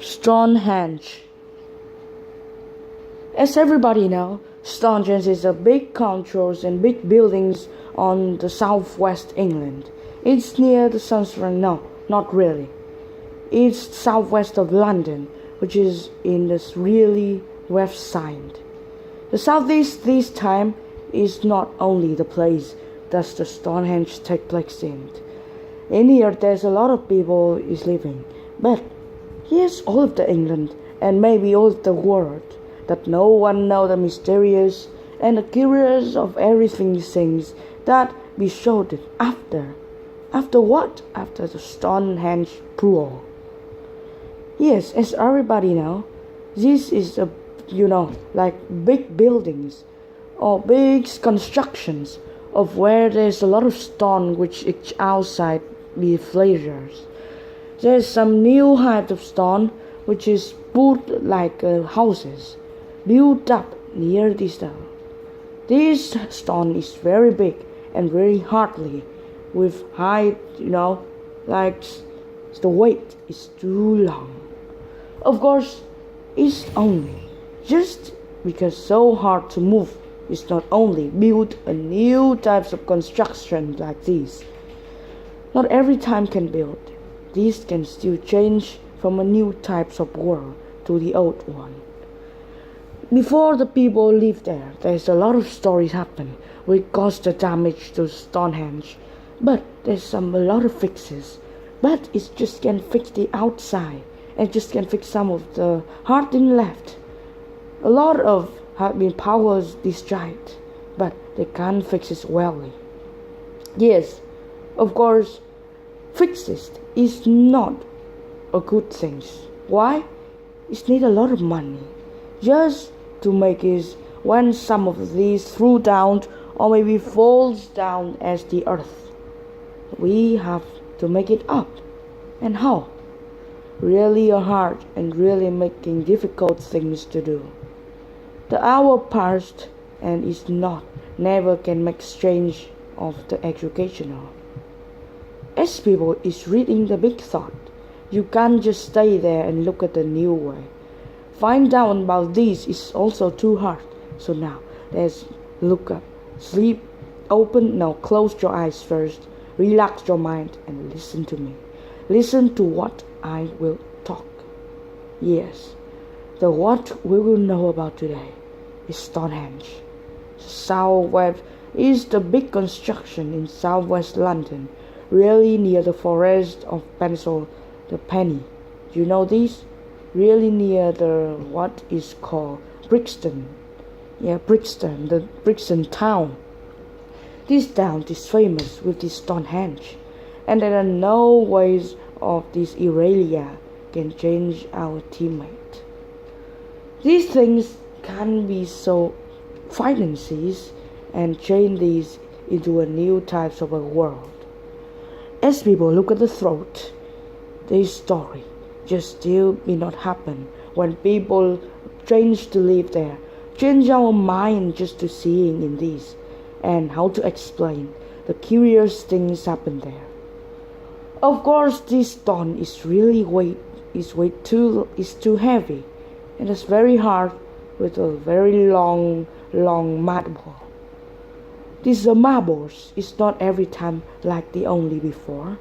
Stonehenge. As everybody knows, Stonehenge is a big controls and big buildings on the southwest England. It's near the Sunderland. No, not really. It's southwest of London, which is in the really west side. The southeast this time is not only the place that the Stonehenge take place in. In here there's a lot of people is living, but here's all of the England and maybe all of the world that no one know the mysterious and the curious of everything things that be showed after. After what? After the Stonehenge pool. Yes, as everybody know, this is a like big buildings or big constructions of where there's a lot of stone which is outside the glaciers. There's some new height of stone which is put like houses built up near this town. This stone is very big and very hardly with height, like the weight is too long. Of course, it's only just because so hard to move. It's not only build a new types of construction like this. Not every time can build. This can still change from a new types of world to the old one. Before the people live there, there's a lot of stories happen which cause the damage to Stonehenge. But there's a lot of fixes. But it just can fix the outside and just can fix some of the hard thing left. A lot of have been powers destroyed, but they can't fix it well. Yes, of course, fixes is not a good thing. Why? It need a lot of money just to make it when some of these threw down or maybe falls down as the earth. We have to make it up. And how? Really hard and really making difficult things to do. The hour passed and is not never can make change of the educational. As people is reading the big thought, you can't just stay there and look at the new way. Find out about this is also too hard. So now let's look up, sleep, open, now close your eyes first, relax your mind and listen to me. Listen to what I will talk. Yes, the what we will know about today is Stonehenge. Southwest is the big construction in southwest London, really near the forest of the Penny. Do you know this? Really near the what is called Brixton. Yeah, Brixton, the Brixton town. This town is famous with this Stonehenge, and there are no ways of this area can change our teammate. These things can be so finances and change these into a new types of a world. As people look at the throat, this story just still may not happen when people change to live there, change our mind just to seeing in this and how to explain the curious things happen there. Of course, this stone is really too heavy, and it's very hard with a very long marble. These marbles is not every time like the only before,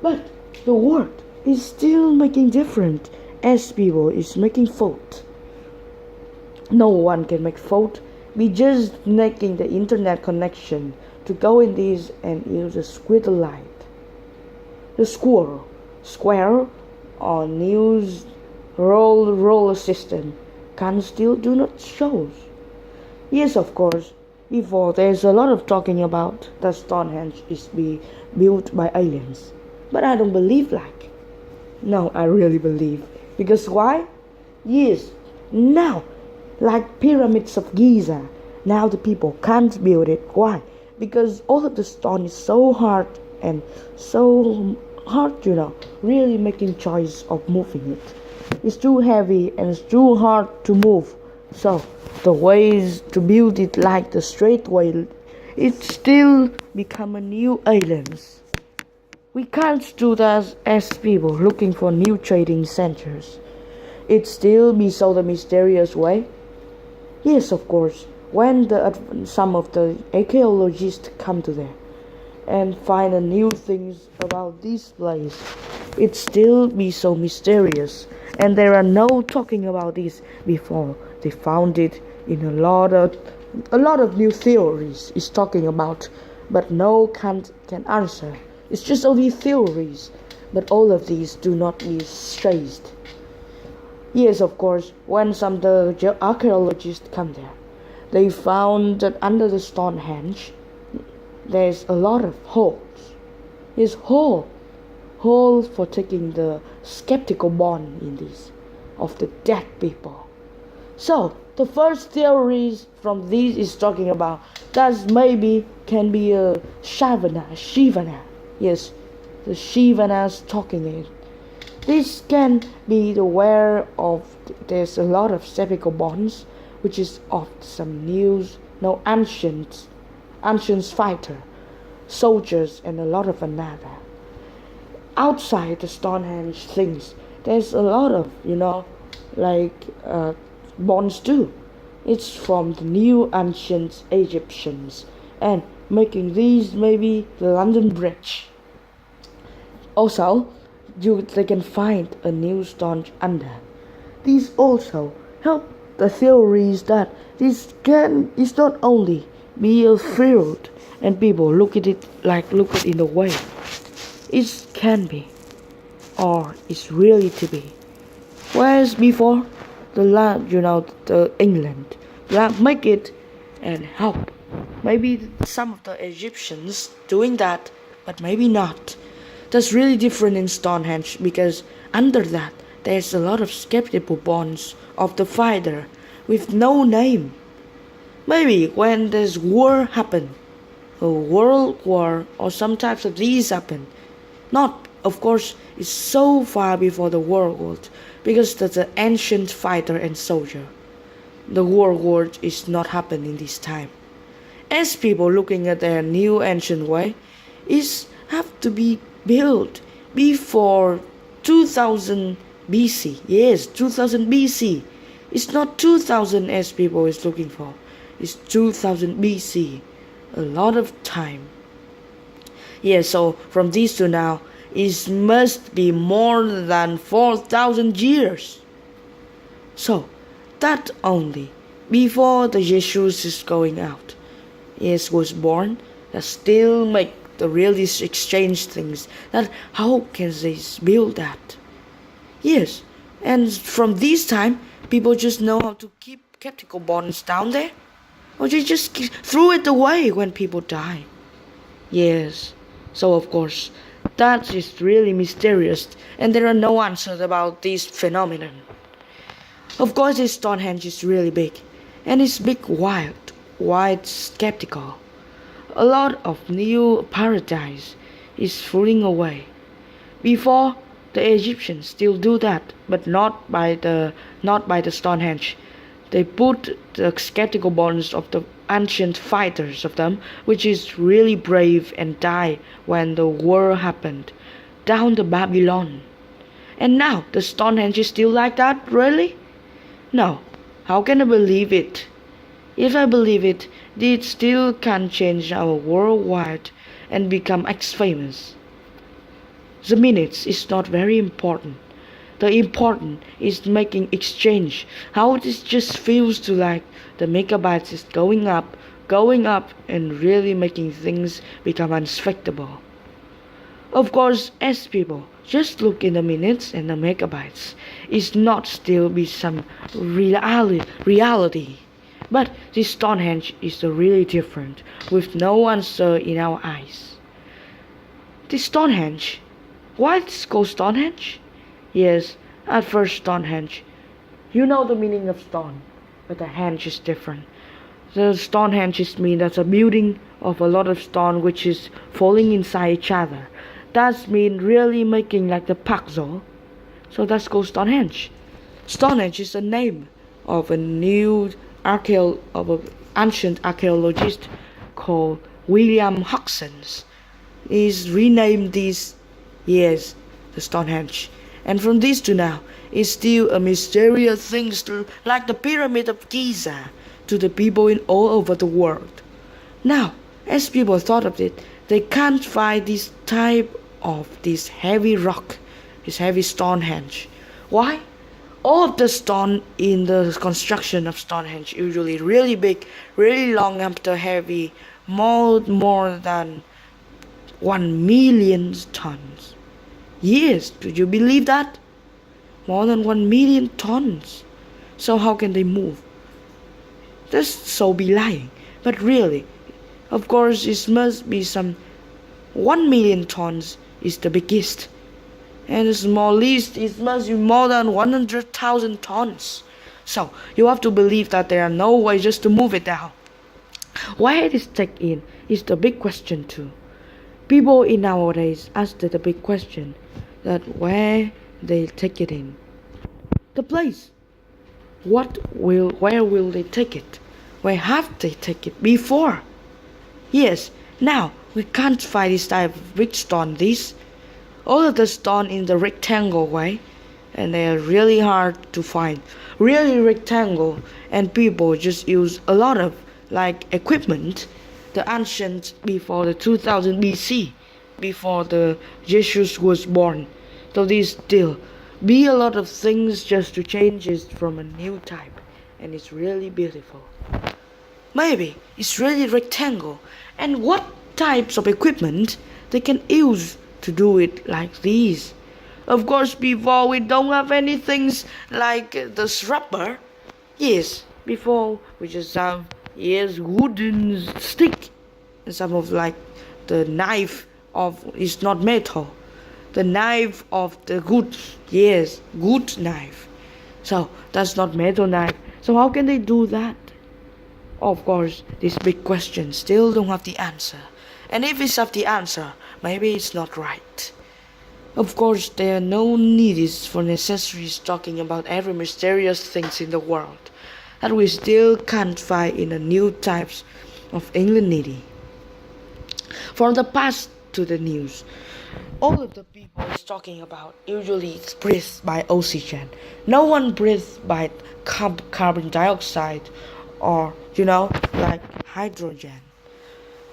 but the world is still making different as people is making fault. No one can make fault. We just making the internet connection to go in this and use a squid light. The square or news roller system can still do not shows. Yes, of course, before there's a lot of talking about that Stonehenge is be built by aliens. But I don't believe like. No, I really believe. Because why? Yes, now, like pyramids of Giza, now the people can't build it. Why? Because all of the stone is so hard and so hard, really making choice of moving it. It's too heavy and it's too hard to move. So the ways to build it like the straight way, it still become a new islands. We can't do that as people looking for new trading centers. It still be so the mysterious way? Yes, of course. When some of the archaeologists come to there and find a new things about this place, it still be so mysterious. And there are no talking about this before. They found it in a lot of new theories is talking about, but no can answer. It's just only theories, but all of these do not be traced. Yes, of course, when some of the archaeologists come there, they found that under the Stonehenge there's a lot of holes. It's holes for taking the skeptical bond in this of the dead people. So the first theories from these is talking about that maybe can be a Shivana. Yes, the Shivanas talking it. This can be the where of there's a lot of skeptical bonds, which is of some news, no ancient fighter, soldiers, and a lot of another. Outside the Stonehenge things, there's a lot of like bonds too. It's from the new ancient Egyptians and making these maybe the London Bridge. Also, they can find a new stone under. These also help the theories that this can is not only be a field and people look at it in the way. It can be or it's really to be. Whereas before the land, the England, make it and help. Maybe some of the Egyptians doing that, but maybe not. That's really different in Stonehenge because under that there's a lot of skeptical bonds of the fighter with no name. Maybe when this war happened, a world war or some types of these happen, not of course it's so far before the world war because that's an ancient fighter and soldier. The world war is not happening this time. As people looking at their new ancient way, is have to be built before 2000 BC. Yes, 2000 BC. It's not 2000 as people is looking for. It's 2000 BC. A lot of time. Yes, so from this to now, it must be more than 4,000 years. So, that only before the Jesus is going out. Yes, was born, that still make the really exchange things that how can they build that. Yes, and from this time people just know how to keep skeptical bonds down there, or they just threw it away when people die. Yes, so of course that is really mysterious and there are no answers about this phenomenon. Of course this Stonehenge is really big and it's big wide skeptical. A lot of new paradise is falling away. Before the Egyptians still do that, but not by the Stonehenge. They put the skeptical bones of the ancient fighters of them, which is really brave and die when the war happened, down to Babylon. And now the Stonehenge is still like that, really? No. How can I believe it? If I believe it, it still can change our worldwide and become famous. The minutes is not very important. The important is making exchange. How it just feels to like the megabytes is going up, and really making things become unspeakable. Of course, as people just look in the minutes and the megabytes, it's not still be some reality. But this Stonehenge is really different, with no answer in our eyes. This Stonehenge, why it's called Stonehenge? Yes, at first Stonehenge. You know the meaning of stone, but the henge is different. The Stonehenge means that's a building of a lot of stone which is falling inside each other. That's mean really making like the puzzle. So that's called Stonehenge. Stonehenge is the name of a new of an ancient archaeologist called William Hodgson. He's renamed this Yes, the Stonehenge. And from this to now, it's still a mysterious thing to, like the Pyramid of Giza to the people in all over the world. Now, as people thought of it, they can't find this type of this heavy rock, this heavy Stonehenge. Why? All of the stone in the construction of Stonehenge usually really big, really long, after heavy, more than 1 million tons. Yes, do you believe that? More than 1 million tons. So how can they move? That's so be lying. But really, of course, it must be some 1 million tons is the biggest, and the smallest it must be more than 100,000 tons. So you have to believe that there are no way just to move it down. Why it is taken in is the big question too. People in nowadays ask the big question that where they take it in. The place. Where will they take it? Where have they taken it before? Yes, now we can't find this type of big stone. This all of the stone in the rectangle way, and they are really hard to find. Really rectangle, and people just use a lot of like equipment. The ancient before the 2000 BC, before the Jesus was born. So these still be a lot of things just to change it from a new type, and it's really beautiful. Maybe it's really rectangle, and what types of equipment they can use to do it like these. Of course, before we don't have anything like the rubber. Yes, before we just have wooden stick, and some of like the knife of it's not metal, the knife of the good, yes, good knife. So that's not metal knife. So how can they do that? Of course, this big question still don't have the answer. And if it's have the answer, maybe it's not right. Of course, there are no needs for necessaries talking about every mysterious things in the world that we still can't find in the new types of Englandity. From the past to the news, all of the people is talking about usually it's breathed by oxygen. No one breathes by carbon dioxide or like hydrogen.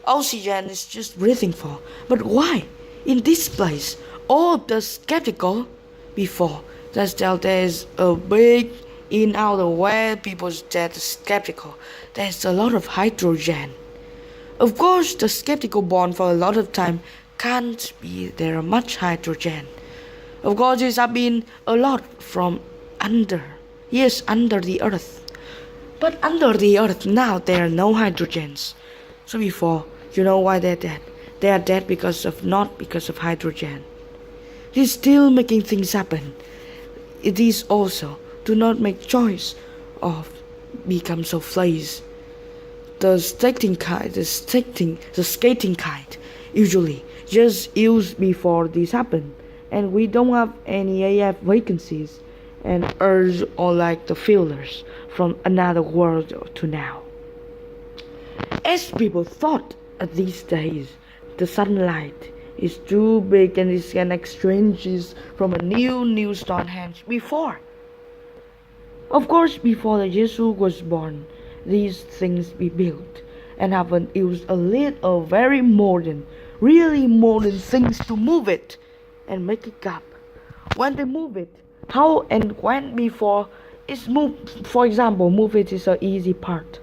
Oxygen is just breathing for. But why? In this place, all the skeptical before that there's a big in outer where people that skeptical. There's a lot of hydrogen. Of course, the skeptical born for a lot of time can't be there are much hydrogen. Of course, it's have been a lot from under. Yes, under the earth. But under the earth now there are no hydrogens. So before, you know why they're dead? They are dead not because of hydrogen. It is still making things happen. It is also do not make choice of become so flays. The skating kite usually just used before this happened, and we don't have any AF vacancies and Earth or like the fillers from another world to now. As people thought at these days, the sunlight is too big and it can exchange from a new Stonehenge before. Of course, before the Jesus was born, these things be built and haven't used a little very modern, really modern things to move it and make it up. When they move it, how and when before it's moved, for example, move it is an easy part.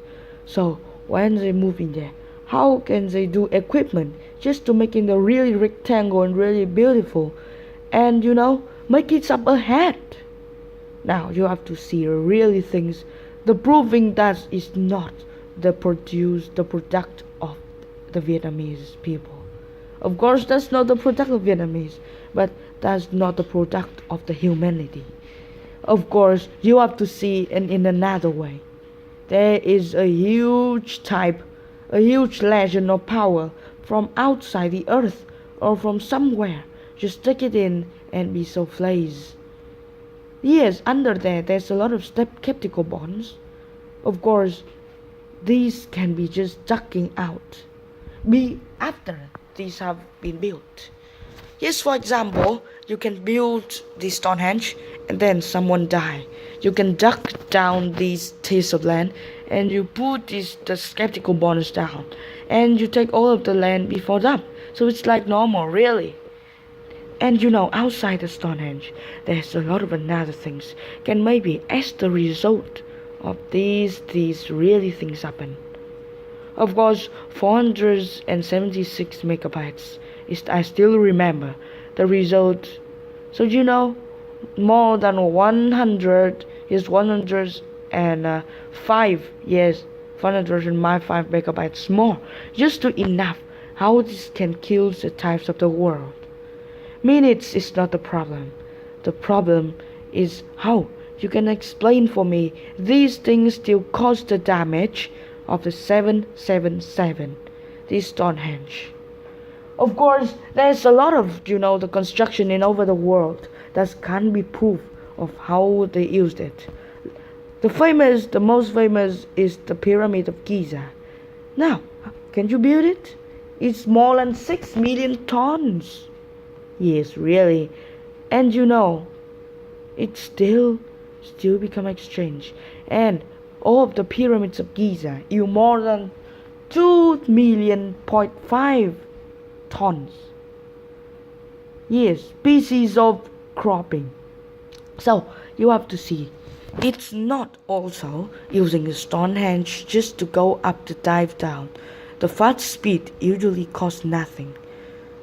So when they move in there, how can they do equipment just to make it a really rectangle and really beautiful and make it up ahead? Now you have to see really things, the proving that is not the product of the Vietnamese people. Of course, that's not the product of Vietnamese, but that's not the product of the humanity. Of course, you have to see it in another way. There is a huge legend of power from outside the earth or from somewhere. Just take it in and be so flays. Yes, under there's a lot of skeptical bonds. Of course, these can be just ducking out. Be after these have been built. Yes, for example, you can build the Stonehenge and then someone die. You can duck down these piece of land and you put the skeptical bonus down and you take all of the land before them. So it's like normal, really. And outside the Stonehenge, there's a lot of another things. Can maybe as the result of these really things happen. Of course, 476 megabytes is I still remember the result. So more than 100 is 105 yes 105 megabytes more just to enough how this can kill the types of the world. Minutes is not the problem. The problem is how you can explain for me these things still cause the damage of the 777, this Stonehenge. Of course, there's a lot of the construction in over the world that can't be proof of how they used it. The most famous is the Pyramid of Giza. Now, can you build it? It's more than 6 million tons. Yes, really. And it still become exchange. And all of the pyramids of Giza, you more than 2.5 million tons. Yes, species of cropping. So you have to see, it's not also using a Stonehenge just to go up to dive down. The fast speed usually costs nothing.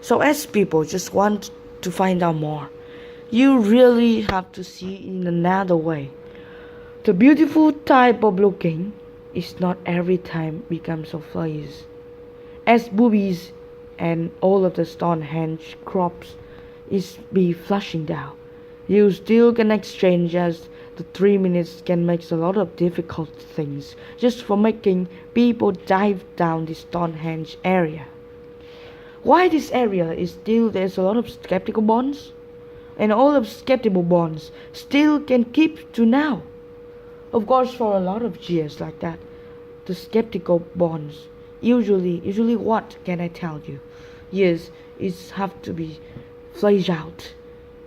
So as people just want to find out more, you really have to see in another way. The beautiful type of looking is not every time becomes a face. As boobies and all of the Stonehenge crops is be flushing down, you still can exchange as the 3 minutes can make a lot of difficult things just for making people dive down the Stonehenge area. Why this area is still there's a lot of skeptical bonds, and all of skeptical bonds still can keep to now. Of course, for a lot of years like that, the skeptical bonds usually what can I tell you? Yes, it's have to be fleshed out,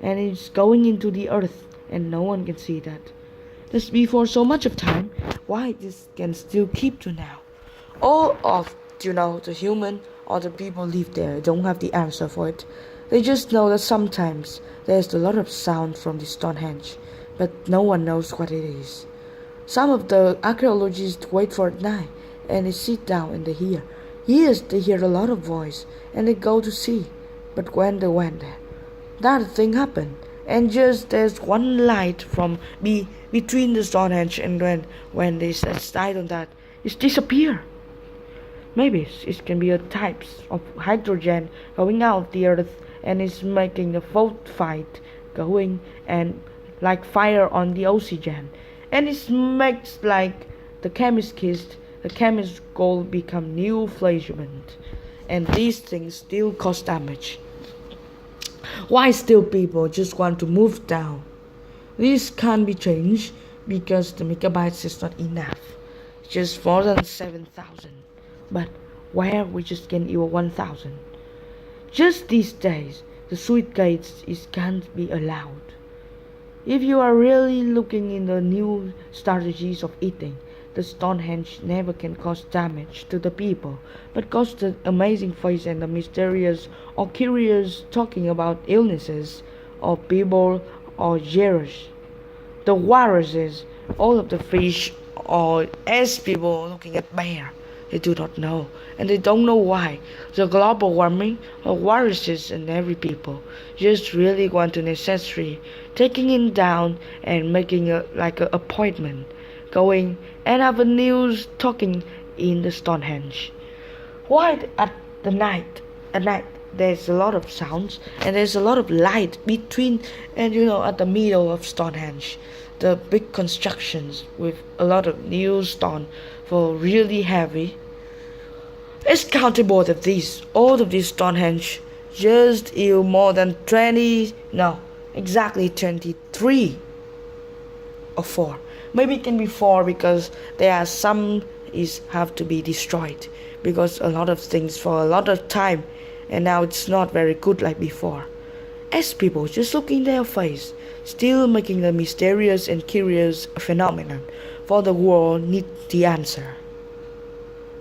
and it's going into the earth, and no one can see that. This before so much of time, why this can still keep to now? All of the human or the people live there don't have the answer for it. They just know that sometimes there's a lot of sound from the Stonehenge, but no one knows what it is. Some of the archaeologists wait for it night and they sit down and they hear. Yes, they hear a lot of voice and they go to see. But when they went there, that thing happened. And just there's one light from between the Stonehenge, and when they decide on that, it disappear. Maybe it can be a types of hydrogen going out the earth and it's making a fault fight going and like fire on the oxygen. And it makes like the chemist gold become new flagellant. And these things still cause damage. Why still people just want to move down? This can't be changed because the megabytes is not enough. Just more than 7,000. But where we just can even 1,000. Just these days, the sweet gates can't be allowed. If you are really looking in the new strategies of eating, the Stonehenge never can cause damage to the people, but cause the amazing face and the mysterious or curious talking about illnesses or people or jealous. The viruses, all of the fish or as people looking at bear. They do not know, and they don't know why. The global warming or viruses in every people just really want to necessary taking it down and making a appointment, going and have a news talking in the Stonehenge. Why at night there's a lot of sounds and there's a lot of light between and at the middle of Stonehenge. The big constructions with a lot of new stone for really heavy. It's countable of these, all of these Stonehenge, just more than 23 or 4. Maybe it can be 4 because there are some have to be destroyed because a lot of things for a lot of time, and now it's not very good like before. as people just look in their face, still making the mysterious and curious phenomenon for the world need the answer.